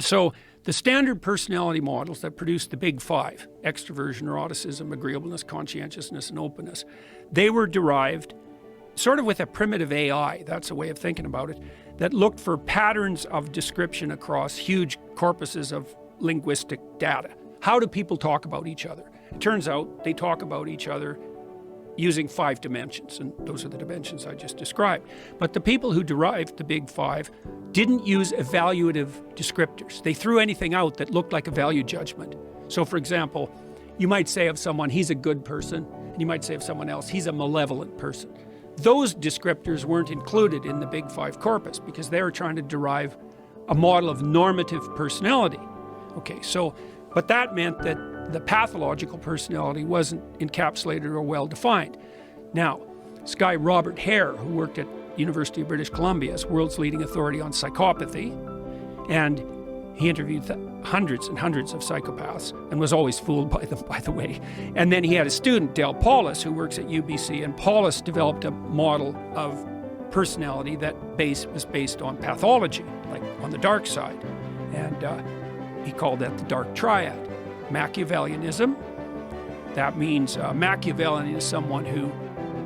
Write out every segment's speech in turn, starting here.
So the standard personality models that produce the big five, extroversion, neuroticism, agreeableness, conscientiousness, and openness, they were derived sort of with a primitive AI, that's a way of thinking about it, that looked for patterns of description across huge corpuses of linguistic data. How do people talk about each other? It turns out they talk about each other using 5 dimensions, and those are the dimensions I just described. But the people who derived the big five didn't use evaluative descriptors. They threw anything out that looked like a value judgment. So for example, you might say of someone, he's a good person, and you might say of someone else, he's a malevolent person. Those descriptors weren't included in the big five corpus because they were trying to derive a model of normative personality. Okay, so, but that meant that the pathological personality wasn't encapsulated or well defined. Now, this guy Robert Hare, who worked at University of British Columbia as world's leading authority on psychopathy, and he interviewed hundreds and hundreds of psychopaths and was always fooled by them, by the way. And then he had a student, Dale Paulus, who works at UBC, and Paulus developed a model of personality that was based on pathology, like on the dark side. And he called that the dark triad. Machiavellianism, that means Machiavellian is someone who,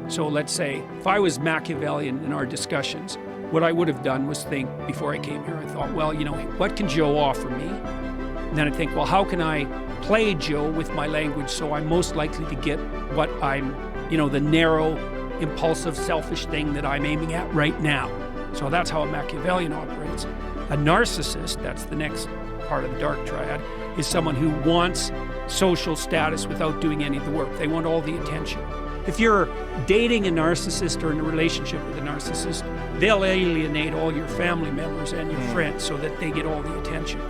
so let's say, if I was Machiavellian in our discussions, what I would have done was think, before I came here, I thought, well, you know, what can Joe offer me? And then I'd think, well, how can I play Joe with my language so I'm most likely to get what I'm, you know, the narrow, impulsive, selfish thing that I'm aiming at right now. So that's how a Machiavellian operates. A narcissist, that's the next part of the dark triad, is someone who wants social status without doing any of the work. They want all the attention. If you're dating a narcissist or in a relationship with a narcissist, they'll alienate all your family members and your friends so that they get all the attention.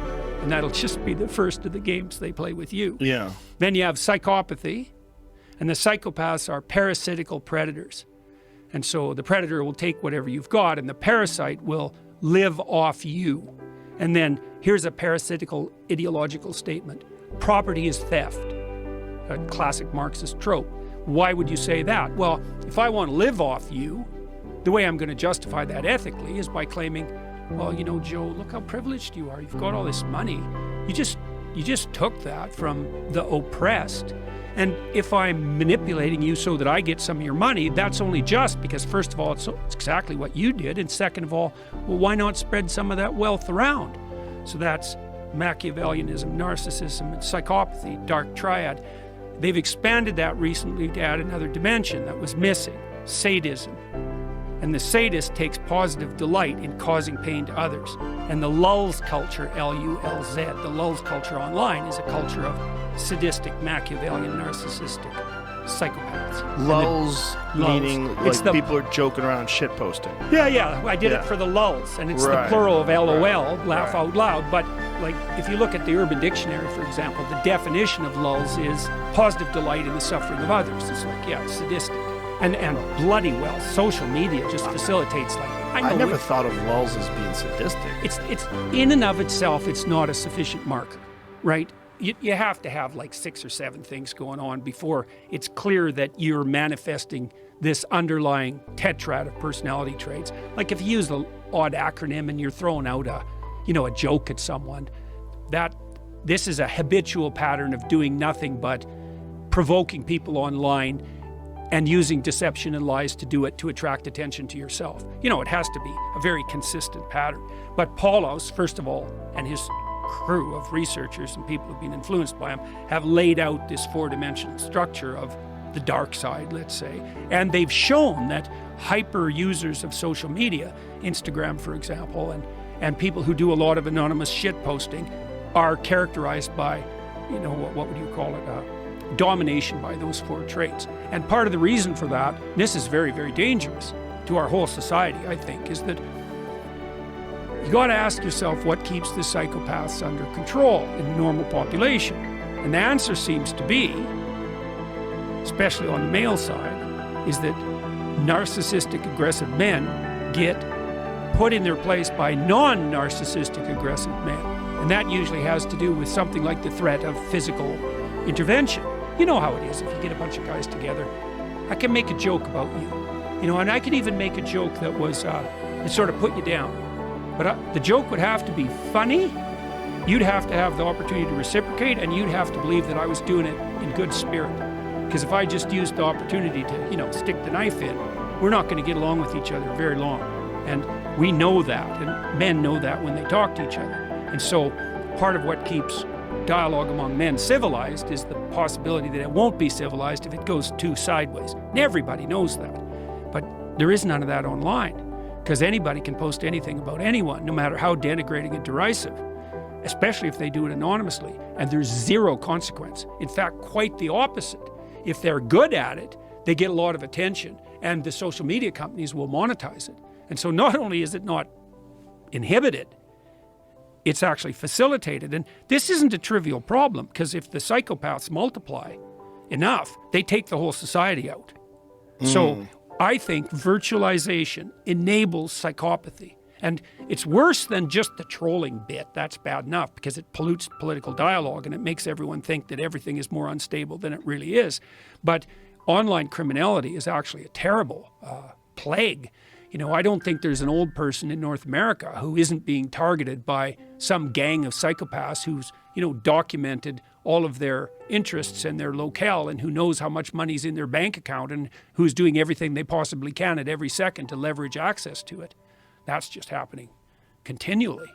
And that'll just be the first of the games they play with you. Yeah. Then you have psychopathy, and the psychopaths are parasitical predators. And so the predator will take whatever you've got, and the parasite will live off you. And then here's a parasitical ideological statement. Property is theft, a classic Marxist trope. Why would you say that? Well, if I want to live off you, the way I'm going to justify that ethically is by claiming, well, you know, Joe, look how privileged you are. You've got all this money. You just took that from the oppressed. And if I'm manipulating you so that I get some of your money, that's only just because, first of all, it's exactly what you did. And second of all, well, why not spread some of that wealth around? So that's Machiavellianism, narcissism, and psychopathy, dark triad. They've expanded that recently to add another dimension that was missing, sadism. And the sadist takes positive delight in causing pain to others. And the lulz culture, L-U-L-Z, the lulz culture online is a culture of sadistic, Machiavellian, narcissistic psychopaths. Lulz, meaning like people are joking around shit posting. Yeah, I did it for the lulz, and it's the plural of LOL, laugh out loud. But like, if you look at the Urban Dictionary, for example, the definition of lulz is positive delight in the suffering of others. It's like, yeah, sadistic. And bloody well, social media just facilitates, like, I never thought of lulz as being sadistic. It's in and of itself, it's not a sufficient marker, right? You have to have like 6 or 7 things going on before it's clear that you're manifesting this underlying tetrad of personality traits. Like if you use the odd acronym and you're throwing out a joke at someone, this is a habitual pattern of doing nothing but provoking people online and using deception and lies to do it to attract attention to yourself. You know, it has to be a very consistent pattern. But Paulos, first of all, and his crew of researchers and people who've been influenced by him have laid out this 4-dimensional structure of the dark side, let's say. And they've shown that hyper users of social media, Instagram, for example, and people who do a lot of anonymous shit posting are characterized by, you know, what would you call it? Domination by those 4 traits. And part of the reason for that, this is very, very dangerous to our whole society, I think, is that you got to ask yourself what keeps the psychopaths under control in the normal population. And the answer seems to be, especially on the male side, is that narcissistic aggressive men get put in their place by non-narcissistic aggressive men. And that usually has to do with something like the threat of physical intervention. You know how it is if you get a bunch of guys together. I can make a joke about you, you know, and I could even make a joke that was, it sort of put you down. But the joke would have to be funny, you'd have to have the opportunity to reciprocate, and you'd have to believe that I was doing it in good spirit. Because if I just used the opportunity to, stick the knife in, we're not going to get along with each other very long. And we know that, and men know that when they talk to each other. And so part of what keeps dialogue among men civilized is the possibility that it won't be civilized if it goes too sideways. And everybody knows that. But there is none of that online, because anybody can post anything about anyone, no matter how denigrating and derisive, especially if they do it anonymously, and there's zero consequence. In fact, quite the opposite. If they're good at it, they get a lot of attention, and the social media companies will monetize it. And so not only is it not inhibited, it's actually facilitated. And this isn't a trivial problem, because if the psychopaths multiply enough, they take the whole society out. So I think virtualization enables psychopathy. And it's worse than just the trolling bit. That's bad enough, because it pollutes political dialogue and it makes everyone think that everything is more unstable than it really is. But online criminality is actually a terrible plague. I don't think there's an old person in North America who isn't being targeted by some gang of psychopaths who's, documented all of their interests and their locale, and who knows how much money's in their bank account, and who's doing everything they possibly can at every second to leverage access to it. That's just happening continually.